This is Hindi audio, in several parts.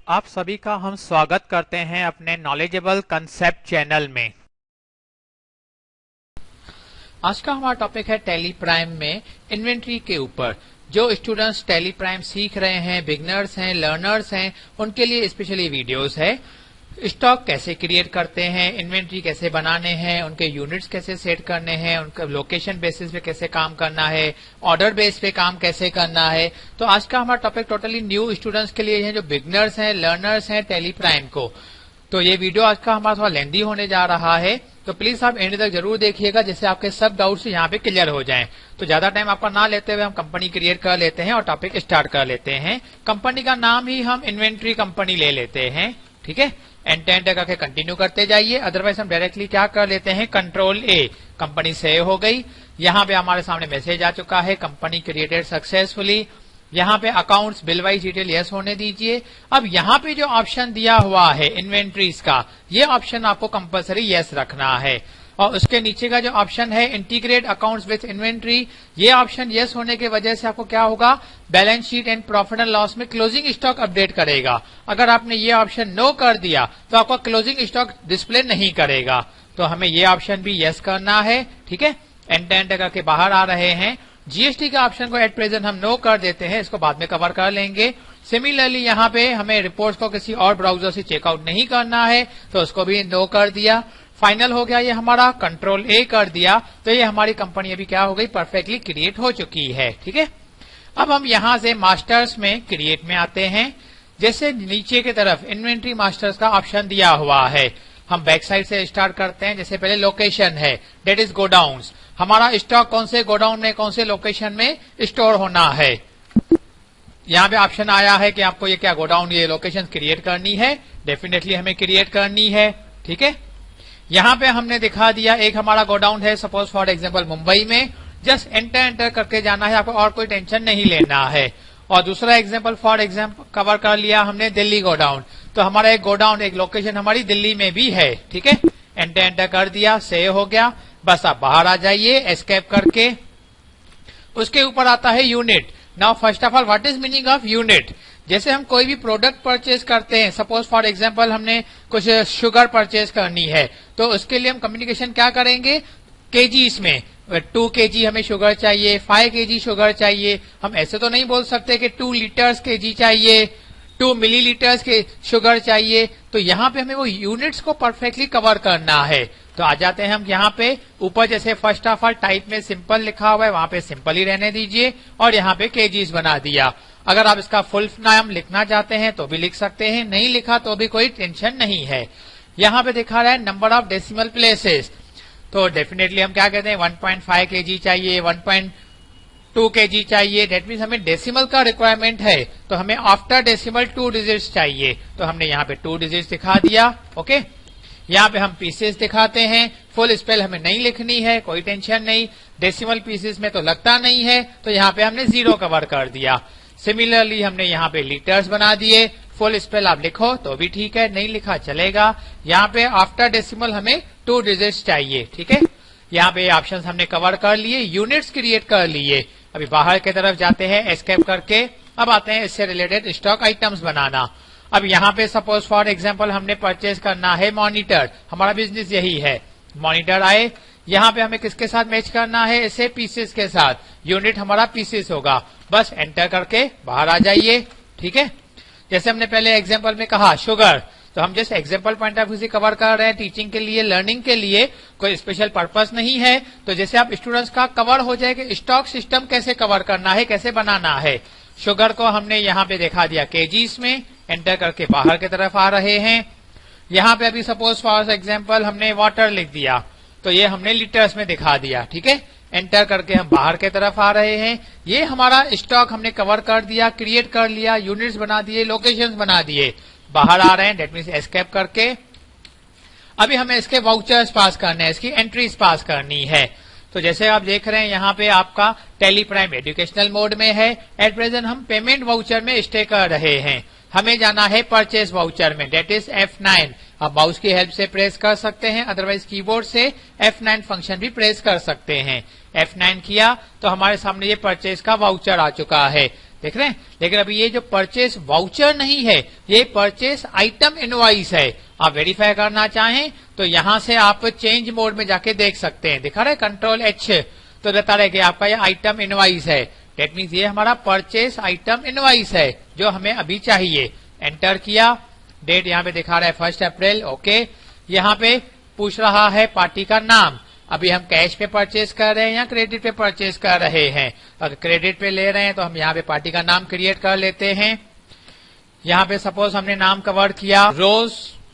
आप सभी का हम स्वागत करते हैं अपने नॉलेजेबल कंसेप्ट चैनल में। आज का हमारा टॉपिक है टैली प्राइम में इन्वेंट्री के ऊपर। जो स्टूडेंट्स टैली प्राइम सीख रहे हैं, बिगनर्स हैं, लर्नर्स हैं, उनके लिए स्पेशली वीडियोस है। स्टॉक कैसे क्रिएट करते हैं, इन्वेंट्री कैसे बनाने हैं, उनके यूनिट्स कैसे सेट करने हैं, उनका लोकेशन बेसिस पे कैसे काम करना है, ऑर्डर बेस पे काम कैसे करना है। तो आज का हमारा टॉपिक टोटली न्यू स्टूडेंट्स के लिए है, जो बिगनर्स हैं, लर्नर्स हैं टैली प्राइम को। तो ये वीडियो आज का हमारा थोड़ा लेंदी होने जा रहा है, तो प्लीज आप एंड तक जरूर देखिएगा, जिससे आपके सब डाउट्स यहाँ पे क्लियर हो जाएं। तो ज्यादा टाइम आपका ना लेते हुए हम कंपनी क्रिएट कर लेते हैं और टॉपिक स्टार्ट कर लेते हैं। कंपनी का नाम ही हम इन्वेंट्री कंपनी ले लेते हैं, ठीक है। एंटर करके कंटिन्यू करते जाइए, अदरवाइज हम डायरेक्टली क्या कर लेते हैं, कंट्रोल ए। कंपनी सेव हो गई। यहाँ पे हमारे सामने मैसेज आ चुका है, कंपनी क्रिएटेड सक्सेसफुली। यहाँ पे accounts bill wise detail yes होने दीजिए। अब यहाँ पे जो ऑप्शन दिया हुआ है इन्वेंट्रीज का, ये ऑप्शन आपको कंपलसरी यस रखना है। और उसके नीचे का जो ऑप्शन है इंटीग्रेट अकाउंट्स विथ इन्वेंट्री, ये ऑप्शन यस होने की वजह से आपको क्या होगा, balance sheet and profit and loss में क्लोजिंग स्टॉक अपडेट करेगा। अगर आपने ये ऑप्शन नो कर दिया तो आपका क्लोजिंग स्टॉक डिस्प्ले नहीं करेगा। तो हमें ये ऑप्शन भी यस करना है, ठीक है। एंटर करके बाहर आ रहे हैं। जीएसटी के ऑप्शन को एट प्रेजेंट हम नो कर देते हैं, इसको बाद में कवर कर लेंगे। सिमिलरली यहाँ पे हमें रिपोर्ट्स को किसी और ब्राउजर से चेकआउट नहीं करना है, तो उसको भी नो कर दिया। फाइनल हो गया ये हमारा, कंट्रोल ए कर दिया। तो ये हमारी कंपनी अभी क्या हो गई, परफेक्टली क्रिएट हो चुकी है, ठीक है। अब हम यहाँ से मास्टर्स में क्रिएट में आते हैं। जैसे नीचे की तरफ इन्वेंट्री मास्टर्स का ऑप्शन दिया हुआ है, हम बैक साइड से स्टार्ट करते हैं। जैसे पहले लोकेशन है, डेट इज गोडाउन्स। हमारा स्टॉक कौन से गोडाउन में, कौन से लोकेशन में स्टोर होना है। यहाँ पे ऑप्शन आया है कि आपको ये क्या गोडाउन, ये लोकेशन क्रिएट करनी है। डेफिनेटली हमें क्रिएट करनी है, ठीक है। यहाँ पे हमने दिखा दिया, एक हमारा गोडाउन है सपोज फॉर एग्जांपल मुंबई में। जस्ट एंटर करके जाना है, आपको और कोई टेंशन नहीं लेना है। और दूसरा एग्जांपल फॉर एग्जांपल कवर कर लिया हमने दिल्ली गोडाउन। तो हमारा एक गोडाउन, एक लोकेशन हमारी दिल्ली में भी है, ठीक है। एंटर कर दिया, सेव हो गया। बस आप बाहर आ जाइए एस्केप करके। उसके ऊपर आता है unit. Now first of all what is meaning of unit. जैसे हम कोई भी प्रोडक्ट परचेज करते हैं, सपोज फॉर एग्जांपल हमने कुछ शुगर परचेज करनी है, तो उसके लिए हम कम्युनिकेशन क्या करेंगे, केजीज में। 2 kg हमें शुगर चाहिए, 5 kg शुगर चाहिए। हम ऐसे तो नहीं बोल सकते कि 2 लीटर्स kg चाहिए, 2 मिलीलीटर्स के शुगर चाहिए। तो यहाँ पे हमें वो यूनिट्स को परफेक्टली कवर करना है। तो आ जाते हैं हम यहाँ पे ऊपर, जैसे फर्स्ट ऑफ ऑल टाइप में सिंपल लिखा हुआ है, वहां पे सिंपल ही रहने दीजिए और यहाँ पे केजीज बना दिया। अगर आप इसका फुल नाम लिखना चाहते हैं तो भी लिख सकते हैं, नहीं लिखा तो भी कोई टेंशन नहीं है। यहाँ पे दिखा रहा है नंबर ऑफ डेसिमल प्लेसेस। तो डेफिनेटली हम क्या कहते हैं, 1.5 kg चाहिए, 1.2 kg चाहिए। डेट मीन्स हमें डेसिमल का रिक्वायरमेंट है, तो हमें आफ्टर डेसिमल 2 डिजिट्स चाहिए। तो हमने यहाँ पे 2 डिजिट्स दिखा दिया, ओके। यहाँ पे हम पीसेस दिखाते हैं, फुल स्पेल हमें नहीं लिखनी है, कोई टेंशन नहीं। डेसिमल पीसेस में तो लगता नहीं है, तो यहाँ पे हमने 0 कवर कर दिया। सिमिलरली हमने यहाँ पे लीटर्स बना दिए, फुल स्पेल आप लिखो तो भी ठीक है, नहीं लिखा चलेगा। यहाँ पे आफ्टर डेसिमल हमें 2 डिजिट्स चाहिए, ठीक है। यहाँ पे ऑप्शंस हमने कवर कर लिए, यूनिट्स क्रिएट कर लिए। अभी बाहर की तरफ जाते हैं एस्केप करके। अब आते हैं इससे रिलेटेड स्टॉक आइटम्स बनाना। अब यहाँ पे सपोज फॉर एग्जांपल हमने परचेज करना है मॉनिटर, हमारा बिजनेस यही है। मॉनिटर आए, यहाँ पे हमें किसके साथ मैच करना है, इसे पीसेस के साथ। यूनिट हमारा पीसेस होगा। बस एंटर करके बाहर आ जाइए, ठीक है। जैसे हमने पहले एग्जांपल में कहा शुगर, तो हम जैसे एग्जांपल पॉइंट ऑफ व्यू से कवर कर रहे हैं, टीचिंग के लिए, लर्निंग के लिए, कोई स्पेशल पर्पस नहीं है। तो जैसे आप स्टूडेंट्स का कवर हो जाए कि स्टॉक सिस्टम कैसे कवर करना है, कैसे बनाना है। शुगर को हमने यहाँ पे दिखा दिया केजीज में। एंटर करके बाहर की तरफ आ रहे हैं। यहाँ पे अभी सपोज फॉर एग्जांपल हमने वाटर लिख दिया, तो ये हमने लीटर्स में दिखा दिया, ठीक है। एंटर करके हम बाहर की तरफ आ रहे हैं। ये हमारा स्टॉक हमने कवर कर दिया, क्रिएट कर लिया, यूनिट्स बना दिए, लोकेशंस बना दिए। बाहर आ रहे हैं, डेट मीन्स एस्केप करके। अभी हमें इसके वाउचर्स पास करने हैं, इसकी एंट्रीज पास करनी है। तो जैसे आप देख रहे हैं यहाँ पे आपका टैली प्राइम एजुकेशनल मोड में है। एट प्रेजेंट हम पेमेंट वाउचर में स्टे कर रहे हैं। हमें जाना है परचेज वाउचर में, डेट इज F9। आप माउस की हेल्प से प्रेस कर सकते हैं, अदरवाइज कीबोर्ड से F9 फंक्शन भी प्रेस कर सकते हैं। F9 किया तो हमारे सामने ये परचेज का वाउचर आ चुका है। देख रहे हैं। लेकिन अभी ये जो परचेस वाउचर नहीं है, ये परचेस आइटम इनवॉइस है। आप वेरीफाई करना चाहें तो यहां से आप चेंज मोड में जाके देख सकते हैं। दिखा रहे कंट्रोल एच, तो बता रहे कि आपका ये आइटम इनवॉइस है। डेट मीन्स ये हमारा परचेस आइटम इनवॉइस है जो हमें अभी चाहिए। एंटर किया, डेट यहाँ पे दिखा रहा है 1 अप्रैल। ओके, यहाँ पे पूछ रहा है पार्टी का नाम। अभी हम कैश पे परचेस कर रहे हैं या क्रेडिट पे परचेस कर रहे हैं। अगर क्रेडिट पे ले रहे हैं तो हम यहाँ पे पार्टी का नाम क्रिएट कर लेते हैं। यहाँ पे सपोज हमने नाम कवर किया रोज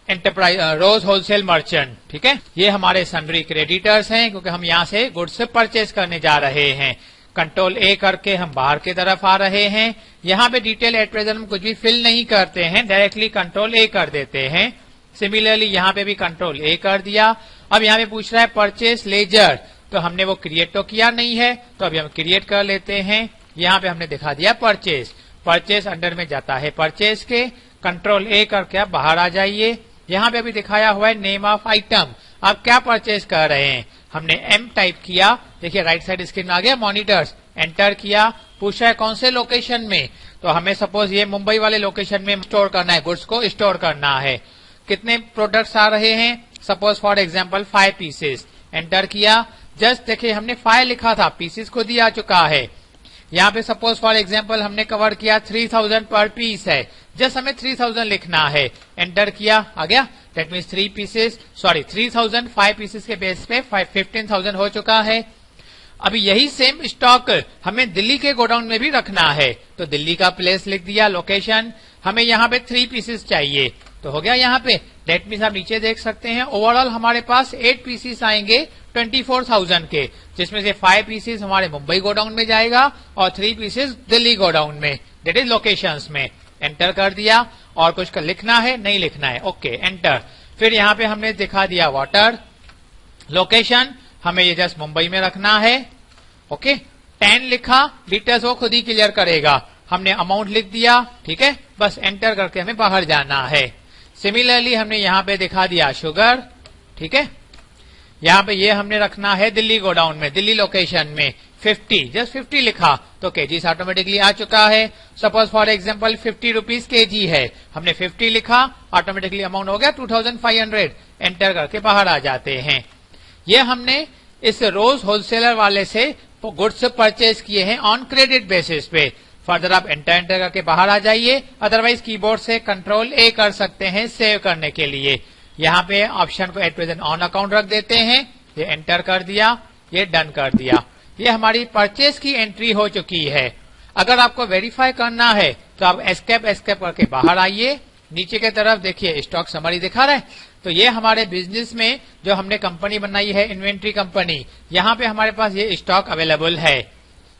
एंटरप्राइज, रोज होलसेल मर्चेंट। ठीक है, ये हमारे सन्ड्री क्रेडिटर्स हैं क्योंकि हम यहाँ से गुड्स परचेस करने जा रहे हैं। कंट्रोल ए करके हम बाहर की तरफ आ रहे हैं। यहाँ पे डिटेल एट प्रेजेंट हम कुछ भी फिल नहीं करते हैं, डायरेक्टली कंट्रोल ए कर देते हैं। सिमिलरली यहाँ पे भी कंट्रोल ए कर दिया। अब यहाँ पे पूछ रहा है परचेस लेजर, तो हमने वो क्रिएट तो किया नहीं है, तो अभी हम क्रिएट कर लेते हैं। यहाँ पे हमने दिखा दिया परचेस, परचेस अंडर में जाता है परचेस के। कंट्रोल ए करके आप बाहर आ जाइए। यहाँ पे अभी दिखाया हुआ है नेम ऑफ आइटम, आप क्या परचेस कर रहे हैं। हमने एम टाइप किया, देखिए राइट साइड स्क्रीन में आ गया मॉनिटर्स। एंटर किया, पूछा है कौन से लोकेशन में, तो हमें सपोज ये मुंबई वाले लोकेशन में स्टोर करना है, गुड्स को स्टोर करना है। कितने प्रोडक्ट्स आ रहे हैं, suppose for example 5 pieces. Enter किया, जस्ट देखिए हमने 5 लिखा था, पीसेस खुद ही आ चुका है। यहाँ पे सपोज फॉर एग्जांपल हमने कवर किया 3000 पर पीस है, जस्ट हमें 3000 लिखना है। एंटर किया, आ गया। That means 3 pieces, sorry 3000 5 pieces के बेस पे 15,000 हो चुका है। अभी यही सेम स्टॉक हमें दिल्ली के गोडाउन में भी रखना है, तो दिल्ली का प्लेस लिख दिया, लोकेशन। हमें यहाँ पे 3 पीसेस चाहिए, तो हो गया यहाँ पे। डेट मीन्स आप नीचे देख सकते हैं ओवरऑल हमारे पास 8 पीसेस आएंगे 24,000 के, जिसमें से 5 पीसेस हमारे मुंबई गोडाउन में जाएगा और 3 पीसेस दिल्ली गोडाउन में, डेट इज लोकेशंस में। एंटर कर दिया। और कुछ लिखना है, नहीं लिखना है, ओके एंटर। फिर यहाँ पे हमने दिखा दिया वाटर, लोकेशन हमें ये जस्ट मुंबई में रखना है। ओके, 10 लिखा, डिटेल्स वो खुद ही क्लियर करेगा। हमने अमाउंट लिख दिया, ठीक है, बस एंटर करके हमें बाहर जाना है। सिमिलरली हमने यहाँ पे दिखा दिया शुगर, ठीक है। यहाँ पे ये हमने रखना है दिल्ली गोडाउन में, दिल्ली लोकेशन में 50, जस्ट 50 लिखा तो केजीस ऑटोमेटिकली आ चुका है। Suppose for example 50 rupees KG है, हमने 50 लिखा, ऑटोमेटिकली अमाउंट हो गया 2500। एंटर करके बाहर आ जाते हैं। ये हमने इस रोज होलसेलर वाले से गुड्स परचेज किए हैं ऑन क्रेडिट बेसिस पे। फर्दर आप एंटर करके बाहर आ जाइए, अदरवाइज कीबोर्ड से कंट्रोल ए कर सकते हैं सेव करने के लिए। यहाँ पे ऑप्शन को एट प्रेजेंट ऑन अकाउंट रख देते हैं, ये एंटर कर दिया, ये डन कर दिया। ये हमारी परचेज की एंट्री हो चुकी है। अगर आपको वेरीफाई करना है तो आप एस्केप करके बाहर आइए। नीचे की तरफ देखिए स्टॉक समरी दिखा रहा है, तो ये हमारे बिजनेस में जो हमने कंपनी बनाई है इन्वेंट्री कंपनी, यहाँ पे हमारे पास ये स्टॉक अवेलेबल है।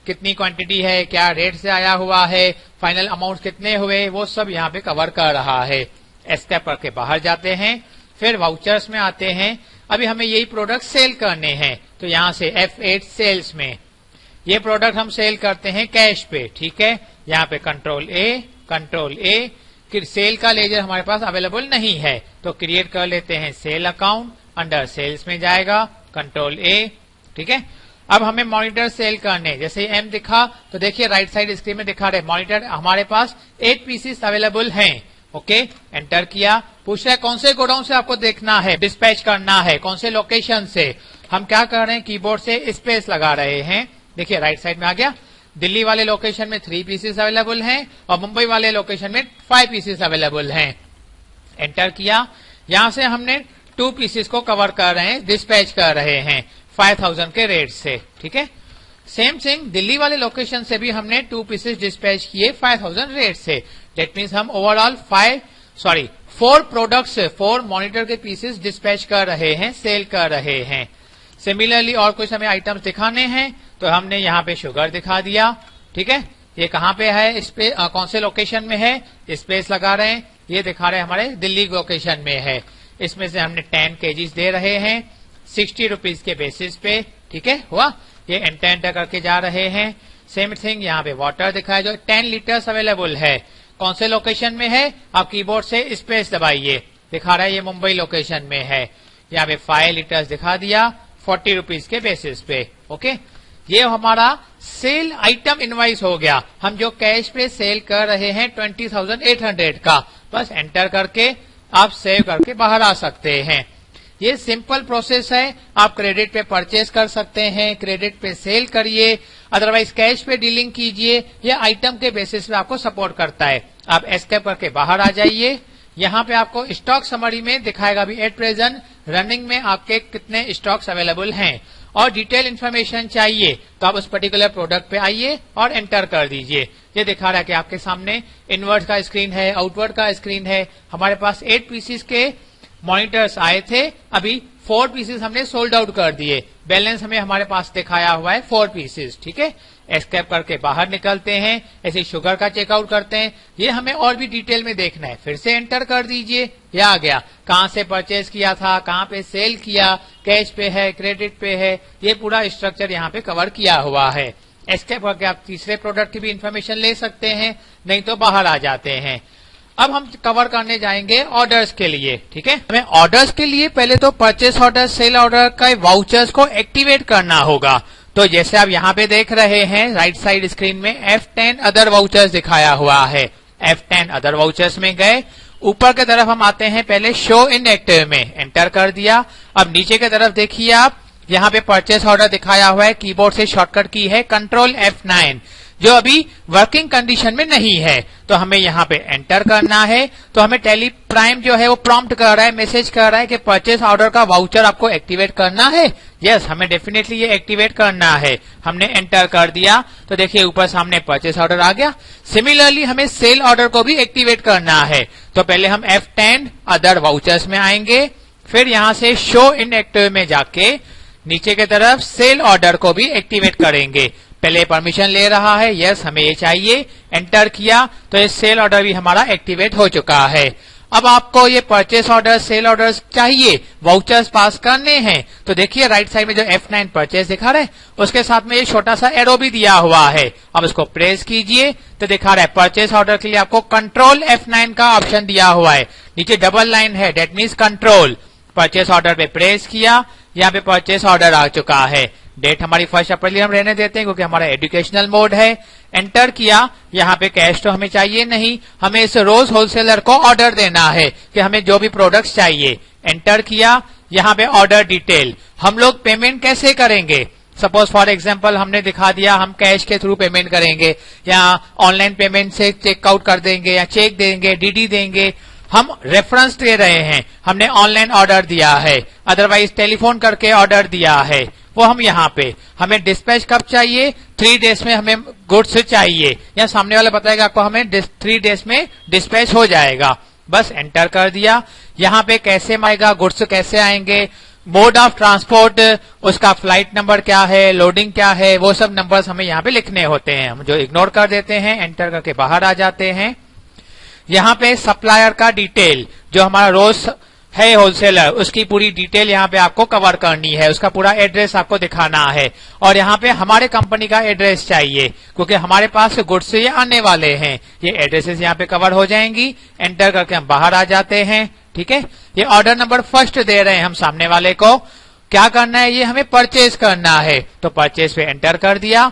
कितनी क्वांटिटी है, क्या रेट से आया हुआ है, फाइनल अमाउंट कितने हुए, वो सब यहाँ पे कवर कर रहा है। एस्केप करके बाहर जाते हैं, फिर वाउचर्स में आते हैं। अभी हमें यही प्रोडक्ट सेल करने हैं, तो यहाँ से F8 सेल्स में ये प्रोडक्ट हम सेल करते हैं कैश पे, ठीक है। यहाँ पे कंट्रोल ए, सेल का लेजर हमारे पास अवेलेबल नहीं है, तो क्रिएट कर लेते हैं सेल अकाउंट, अंडर सेल्स में जाएगा कंट्रोल ए, ठीक है। अब हमें मॉनिटर सेल करने, जैसे एम दिखा तो देखिए राइट साइड स्क्रीन में दिखा रहे मॉनिटर हमारे पास 8 पीसेस अवेलेबल हैं। ओके, एंटर किया, पूछ रहा है कौन से गोडाउन से आपको देखना है, डिस्पैच करना है, कौन से लोकेशन से। हम क्या कर रहे हैं, कीबोर्ड से स्पेस लगा रहे हैं। देखिए राइट साइड में आ गया, दिल्ली वाले लोकेशन में 3 पीसेस अवेलेबल हैं और मुंबई वाले लोकेशन में 5 पीसेस अवेलेबल हैं। एंटर किया, यहां से हमने 2 पीसेस को कवर कर रहे हैं, डिस्पैच कर रहे हैं 5000 के रेट से, ठीक है। सेम थिंग दिल्ली वाले लोकेशन से भी हमने 2 पीसेस डिस्पैच किए 5000 रेट से। डेट मीन्स हम ओवरऑल 4 प्रोडक्ट्स, 4 मॉनिटर के पीसेस डिस्पैच कर रहे हैं, सेल कर रहे हैं। सिमिलरली और कुछ हमें आइटम्स दिखाने हैं, तो हमने यहाँ पे शुगर दिखा दिया, ठीक है। ये कहाँ पे है, कौन से लोकेशन में है, स्पेस लगा रहे हैं, ये दिखा रहे हैं हमारे दिल्ली लोकेशन में है। इसमें से हमने 10 केजीज दे रहे हैं 60 रुपीज के बेसिस पे, ठीक है। हुआ, ये एंटर करके जा रहे हैं। सेम थिंग यहाँ पे वाटर दिखाया जो 10 लीटर्स अवेलेबल है, कौन से लोकेशन में है, आप कीबोर्ड से स्पेस दबाइए, दिखा रहा है ये मुंबई लोकेशन में है। यहाँ पे 5 लीटर्स दिखा दिया 40 रुपीज के बेसिस पे, ओके। ये हमारा सेल आइटम इनवाइस हो गया। हम जो कैश पे सेल कर रहे हैं 20,800 का, बस एंटर करके आप सेव करके बाहर आ सकते हैं। ये सिंपल प्रोसेस है। आप क्रेडिट पे परचेज कर सकते हैं, क्रेडिट पे सेल करिए, अदरवाइज कैश पे डीलिंग कीजिए। ये आइटम के बेसिस पे आपको सपोर्ट करता है। आप एस्केप करके बाहर आ जाइए। यहाँ पे आपको स्टॉक समरी में दिखाएगा भी एट प्रेजेंट रनिंग में आपके कितने स्टॉक्स अवेलेबल हैं, और डिटेल इन्फॉर्मेशन चाहिए तो आप उस पर्टिकुलर प्रोडक्ट पे आइए और एंटर कर दीजिए। ये दिखा रहा है कि आपके सामने इनवर्ट का स्क्रीन है, आउटवर्ड का स्क्रीन है। हमारे पास 8 पीसीस के मॉनिटर्स आए थे, अभी 4 पीसेस हमने सोल्ड आउट कर दिए। बैलेंस हमें हमारे पास दिखाया हुआ है 4 पीसेस। ठीक है, एस्केप करके बाहर निकलते हैं। ऐसे शुगर का चेकआउट करते हैं। ये हमें और भी डिटेल में देखना है, फिर से एंटर कर दीजिए। ये आ गया, कहां से परचेज किया था, कहां पे सेल किया, कैश पे है, क्रेडिट पे है, ये पूरा स्ट्रक्चर यहाँ पे कवर किया हुआ है। एस्केप करके आप तीसरे प्रोडक्ट की भी इंफॉर्मेशन ले सकते हैं, नहीं तो बाहर आ जाते हैं। अब हम कवर करने जाएंगे ऑर्डर्स के लिए। ठीक है, हमें ऑर्डर्स के लिए पहले तो परचेस ऑर्डर, सेल ऑर्डर का वाउचर्स को एक्टिवेट करना होगा। तो जैसे आप यहाँ पे देख रहे हैं राइट साइड स्क्रीन में F10 अदर वाउचर्स दिखाया हुआ है। F10 अदर वाउचर्स में गए, ऊपर की तरफ हम आते हैं, पहले शो इन एक्टिव में एंटर कर दिया। अब नीचे की तरफ देखिए आप, यहाँ पे परचेस ऑर्डर दिखाया हुआ है, कीबोर्ड से शॉर्टकट की है कंट्रोल F9, जो अभी वर्किंग कंडीशन में नहीं है, तो हमें यहाँ पे एंटर करना है। तो हमें टेली प्राइम जो है वो प्रॉम्प्ट कर रहा है, मैसेज कर रहा है कि परचेस ऑर्डर का वाउचर आपको एक्टिवेट करना है। यस, हमें डेफिनेटली ये एक्टिवेट करना है। हमने एंटर कर दिया तो देखिए ऊपर सामने परचेस ऑर्डर आ गया। सिमिलरली हमें सेल ऑर्डर को भी एक्टिवेट करना है। तो पहले हम F10 अदर वाउचर्स में आएंगे, फिर यहाँ से शो इन एक्टिव में जाके नीचे की तरफ सेल ऑर्डर को भी एक्टिवेट करेंगे। पहले परमिशन ले रहा है, यस हमें ये चाहिए, एंटर किया तो ये सेल ऑर्डर भी हमारा एक्टिवेट हो चुका है। अब आपको ये परचेस ऑर्डर, सेल ऑर्डर्स चाहिए, वाउचर्स पास करने हैं, तो देखिए राइट साइड में जो F9 परचेस दिखा रहा है उसके साथ में ये छोटा सा एरो भी दिया हुआ है। अब इसको प्रेस कीजिए तो दिखा रहा है परचेस ऑर्डर के लिए आपको कंट्रोल F9 का ऑप्शन दिया हुआ है। नीचे डबल लाइन है, that means control. Purchase order पे प्रेस किया, यहाँ पे परचेस ऑर्डर आ चुका है। डेट हमारी 1 अप्रैल हम रहने देते हैं क्योंकि हमारा एजुकेशनल मोड है। एंटर किया, यहाँ पे कैश तो हमें चाहिए नहीं, हमें इस रोज होलसेलर को ऑर्डर देना है कि हमें जो भी प्रोडक्ट्स चाहिए। एंटर किया, यहाँ पे ऑर्डर डिटेल, हम लोग पेमेंट कैसे करेंगे। सपोज फॉर एग्जांपल हमने दिखा दिया हम कैश के थ्रू पेमेंट करेंगे, या ऑनलाइन पेमेंट से चेकआउट कर देंगे, या चेक देंगे, डीडी देंगे। हम रेफरेंस दे रहे हैं, हमने ऑनलाइन ऑर्डर दिया है, अदरवाइज टेलीफोन करके ऑर्डर दिया है, वो हम यहाँ पे। हमें डिस्पैच कब चाहिए, 3 डेज में हमें गुड्स चाहिए, या सामने वाला बताएगा आपको हमें 3 डेज में डिस्पैच हो जाएगा। बस एंटर कर दिया। यहाँ पे कैसे आएगा, गुड्स कैसे आएंगे, मोड ऑफ ट्रांसपोर्ट, उसका फ्लाइट नंबर क्या है, लोडिंग क्या है, वो सब नंबर्स हमें यहाँ पे लिखने होते हैं, हम जो इग्नोर कर देते हैं। एंटर करके बाहर आ जाते हैं। यहाँ पे सप्लायर का डिटेल, जो हमारा रोज है होलसेलर, उसकी पूरी डिटेल यहाँ पे आपको कवर करनी है, उसका पूरा एड्रेस आपको दिखाना है, और यहाँ पे हमारे कंपनी का एड्रेस चाहिए क्योंकि हमारे पास गुड्स ये आने वाले हैं। ये एड्रेसेस यहाँ पे कवर हो जाएंगी। एंटर करके हम बाहर आ जाते हैं। ठीक है, ये ऑर्डर नंबर फर्स्ट दे रहे हैं हम सामने वाले को। क्या करना है, ये हमें परचेज करना है, तो परचेज पे एंटर कर दिया।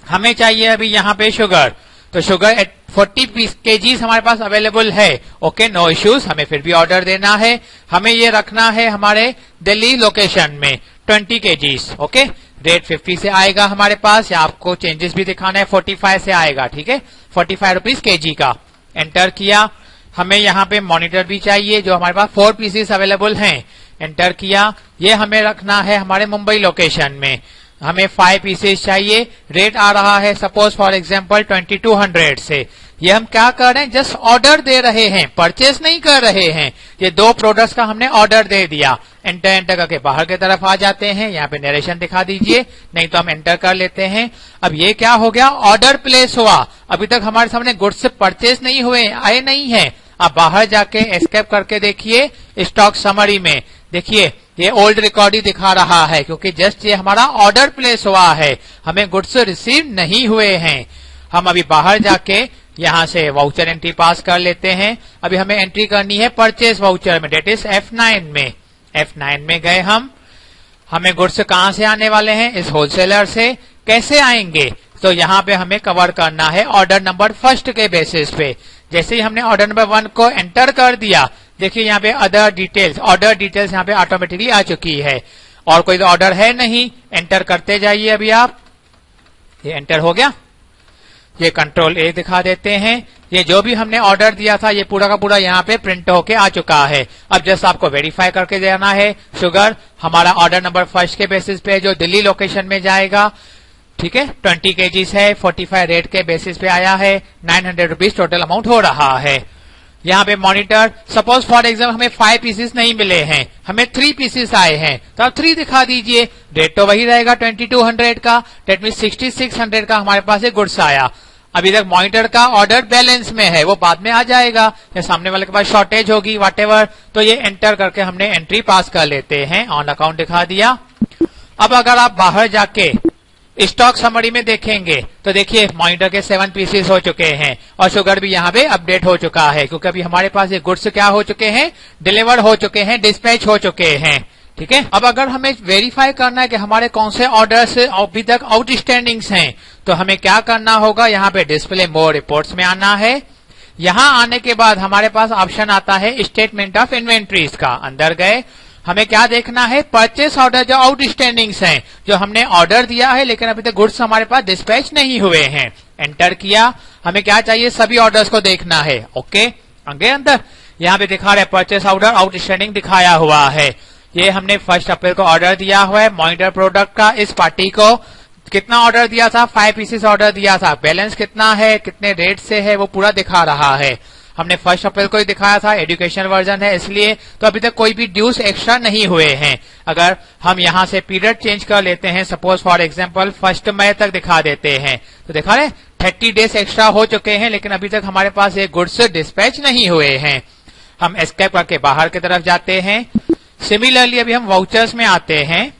हमें चाहिए अभी यहाँ पे शुगर, तो शुगर 40 kgs हमारे पास अवेलेबल है। ओके, नो इश्यूज, हमें फिर भी ऑर्डर देना है। हमें ये रखना है हमारे दिल्ली लोकेशन में 20 kgs। ओके, रेट 50 से आएगा हमारे पास, या आपको चेंजेस भी दिखाना है, 45 से आएगा। ठीक है, 45 रुपीज kg का। एंटर किया, हमें यहाँ पे मॉनिटर भी चाहिए, जो हमारे पास 4 पीसेस अवेलेबल हैं। एंटर किया, ये हमें रखना है हमारे मुंबई लोकेशन में, हमें 5 पीसेस चाहिए। रेट आ रहा है सपोज फॉर एग्जांपल 2200 से। ये हम क्या कर रहे हैं, जस्ट ऑर्डर दे रहे हैं, परचेस नहीं कर रहे हैं। ये 2 प्रोडक्ट्स का हमने ऑर्डर दे दिया। एंटर करके बाहर की तरफ आ जाते हैं। यहाँ पे नरेशन दिखा दीजिए, नहीं तो हम एंटर कर लेते हैं। अब ये क्या हो गया, ऑर्डर प्लेस हुआ, अभी तक हमारे सामने गुड्स परचेस नहीं हुए, आए नहीं है। आप बाहर जाके एस्केप करके देखिए, स्टॉक समरी में देखिए ये ओल्ड रिकॉर्ड ही दिखा रहा है क्योंकि जस्ट ये हमारा ऑर्डर प्लेस हुआ है, हमें गुड्स रिसीव नहीं हुए हैं। हम अभी बाहर जाके यहाँ से वाउचर एंट्री पास कर लेते हैं। अभी हमें एंट्री करनी है परचेस वाउचर में, डेट इज F9 में। F9 में गए हम, हमें गुड्स कहां से आने वाले हैं? इस होलसेलर से। कैसे आएंगे? तो यहाँ पे हमें कवर करना है ऑर्डर नंबर फर्स्ट के बेसिस पे। जैसे ही हमने ऑर्डर नंबर 1 को एंटर कर दिया, देखिए यहाँ पे अदर डिटेल्स, ऑर्डर डिटेल्स यहाँ पे ऑटोमेटिकली आ चुकी है और कोई ऑर्डर है नहीं। एंटर करते जाइए अभी आप। ये एंटर हो गया। ये कंट्रोल ए दिखा देते हैं। ये जो भी हमने ऑर्डर दिया था ये पूरा का पूरा यहाँ पे प्रिंट होके आ चुका है। अब जस्ट आपको वेरीफाई करके देना है। शुगर हमारा ऑर्डर नंबर फर्स्ट के बेसिस पे जो दिल्ली लोकेशन में जाएगा, ठीक है, 20 kgs है, 45 रेट के बेसिस पे आया है, 900 रुपीज टोटल अमाउंट हो रहा है। यहाँ पे मॉनिटर, सपोज फॉर एग्जाम्पल हमें 5 पीसेस नहीं मिले हैं, हमें 3 पीसेस आए हैं, तो आप 3 दिखा दीजिए। रेट तो वही रहेगा 2200 का, डेट मीन 6600 का हमारे पास एक गुड्स आया। अभी तक मॉनिटर का ऑर्डर बैलेंस में है, वो बाद में आ जाएगा या सामने वाले के पास शॉर्टेज होगी व्हाटएवर। तो ये एंटर करके हमने एंट्री पास कर लेते हैं। ऑन अकाउंट दिखा दिया। अब अगर आप बाहर जाके स्टॉक समरी में देखेंगे तो देखिए मॉनिटर के 7 पीसेस हो चुके हैं और शुगर भी यहाँ पे अपडेट हो चुका है, क्योंकि अभी हमारे पास ये गुड्स क्या हो चुके हैं? डिलीवर हो चुके हैं, डिस्पैच हो चुके हैं। ठीक है। अब अगर हमें वेरीफाई करना है कि हमारे कौन से ऑर्डर्स अभी तक आउटस्टैंडिंग्स हैं, तो हमें क्या करना होगा? यहाँ पे डिस्प्ले मोर रिपोर्ट्स में आना है। यहाँ आने के बाद हमारे पास ऑप्शन आता है स्टेटमेंट ऑफ इन्वेंट्रीज का। अंदर गए, हमें क्या देखना है? परचेस ऑर्डर जो आउटस्टैंडिंग्स हैं, जो हमने ऑर्डर दिया है लेकिन अभी तक गुड्स हमारे पास डिस्पैच नहीं हुए हैं। एंटर किया। हमें क्या चाहिए? सभी ऑर्डर्स को देखना है। ओके, आगे अंदर यहाँ पे दिखा रहे हैं परचेस ऑर्डर आउटस्टैंडिंग दिखाया हुआ है। ये हमने 1 अप्रैल को ऑर्डर दिया हुआ है मॉनिटर प्रोडक्ट का। इस पार्टी को कितना ऑर्डर दिया था? 5 पीसेस ऑर्डर दिया था। बैलेंस कितना है, कितने रेट से है, वो पूरा दिखा रहा है। हमने 1 अप्रैल को ही दिखाया था, एजुकेशन वर्जन है इसलिए, तो अभी तक कोई भी ड्यूज एक्स्ट्रा नहीं हुए हैं। अगर हम यहाँ से पीरियड चेंज कर लेते हैं, सपोज फॉर एग्जांपल 1 मई तक दिखा देते हैं, तो दिखा रहे 30 डेज एक्स्ट्रा हो चुके हैं लेकिन अभी तक हमारे पास ये गुड्स डिस्पैच नहीं हुए हैं। हम एस्केप करके बाहर की तरफ जाते हैं। सिमिलरली अभी हम वाउचर्स में आते हैं।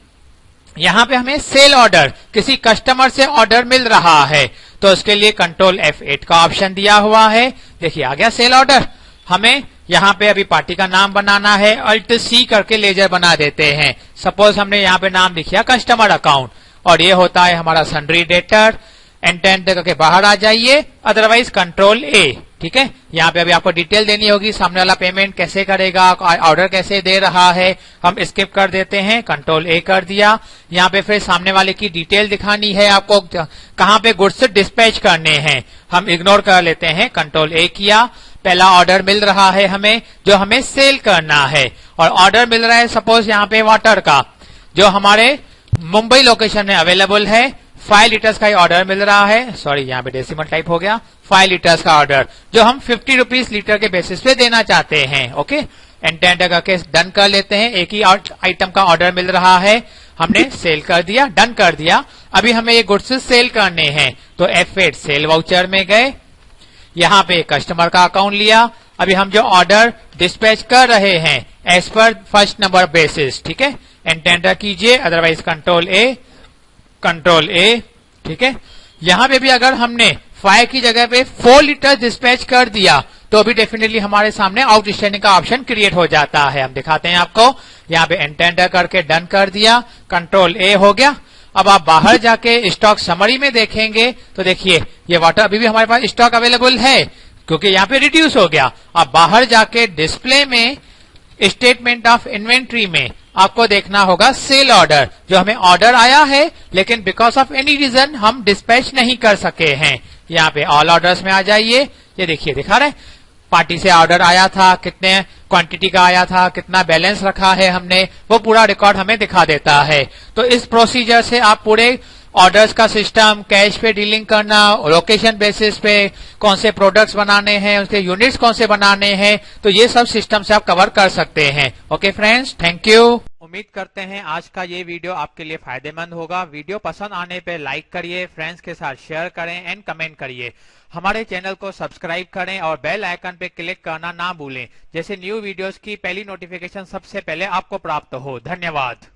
यहाँ पे हमें सेल ऑर्डर, किसी कस्टमर से ऑर्डर मिल रहा है तो उसके लिए कंट्रोल F8 का ऑप्शन दिया हुआ है। देखिए आ गया सेल ऑर्डर। हमें यहाँ पे अभी पार्टी का नाम बनाना है, Alt C करके लेजर बना देते हैं। सपोज हमने यहाँ पे नाम लिखा कस्टमर अकाउंट और ये होता है हमारा सन्ड्री डेटर। एंटर करके बाहर आ जाइए, अदरवाइज कंट्रोल A। ठीक है, यहाँ पे अभी आपको डिटेल देनी होगी, सामने वाला पेमेंट कैसे करेगा, ऑर्डर कैसे दे रहा है। हम स्किप कर देते हैं, कंट्रोल A कर दिया। यहाँ पे फिर सामने वाले की डिटेल दिखानी है आपको, कहाँ पे गुड्स डिस्पैच करने हैं, हम इग्नोर कर लेते हैं, कंट्रोल A किया। पहला ऑर्डर मिल रहा है हमें, जो हमें सेल करना है, और ऑर्डर मिल रहा है सपोज यहाँ पे वाटर का, जो हमारे मुंबई लोकेशन में अवेलेबल है। 5 लीटर्स का ऑर्डर मिल रहा है, सॉरी यहाँ पे डेसिमल टाइप हो गया, 5 लीटर्स का ऑर्डर जो हम 50 रुपीज लीटर के बेसिस पे देना चाहते हैं। ओके, एंटर करके डन कर लेते हैं। एक ही आइटम का ऑर्डर मिल रहा है, हमने सेल कर दिया, डन कर दिया। अभी हमें ये गुड्स सेल करने हैं तो F8 सेल वाउचर में गए, यहाँ पे कस्टमर का अकाउंट लिया। अभी हम जो ऑर्डर डिस्पैच कर रहे हैं एज पर 1 नंबर बेसिस, ठीक है, एंटर कीजिए, अदरवाइज कंट्रोल A। ठीक है, यहां पे भी अगर हमने 5 की जगह पे 4 लीटर डिस्पैच कर दिया तो भी डेफिनेटली हमारे सामने आउटस्टैंडिंग का ऑप्शन क्रिएट हो जाता है। हम दिखाते हैं आपको, यहाँ पे एंटर करके डन कर दिया, कंट्रोल A हो गया। अब आप बाहर जाके स्टॉक समरी में देखेंगे तो देखिए ये वाटर अभी भी हमारे पास स्टॉक अवेलेबल है क्योंकि यहाँ पे रिड्यूस हो गया। अब बाहर जाके डिस्प्ले में स्टेटमेंट ऑफ इन्वेंट्री में आपको देखना होगा सेल ऑर्डर, जो हमें ऑर्डर आया है लेकिन बिकॉज ऑफ एनी रीजन हम डिस्पैच नहीं कर सके हैं। यहाँ पे ऑल ऑर्डर्स में आ जाइए, ये देखिए दिखा रहे पार्टी से ऑर्डर आया था, कितने क्वांटिटी का आया था, कितना बैलेंस रखा है हमने, वो पूरा रिकॉर्ड हमें दिखा देता है। तो इस प्रोसीजर से आप पूरे ऑर्डर्स का सिस्टम, कैश पे डीलिंग करना, लोकेशन बेसिस पे कौन से प्रोडक्ट्स बनाने हैं, उसके यूनिट्स कौन से बनाने हैं, तो ये सब सिस्टम से आप कवर कर सकते हैं। Okay friends, thank you. उम्मीद करते हैं आज का ये वीडियो आपके लिए फायदेमंद होगा। वीडियो पसंद आने पे लाइक करिए, फ्रेंड्स के साथ शेयर करें एंड कमेंट करिए। हमारे चैनल को सब्सक्राइब करें और बेल आइकन पे क्लिक करना ना भूलें, जैसे न्यू वीडियोस की पहली नोटिफिकेशन सबसे पहले आपको प्राप्त हो। धन्यवाद।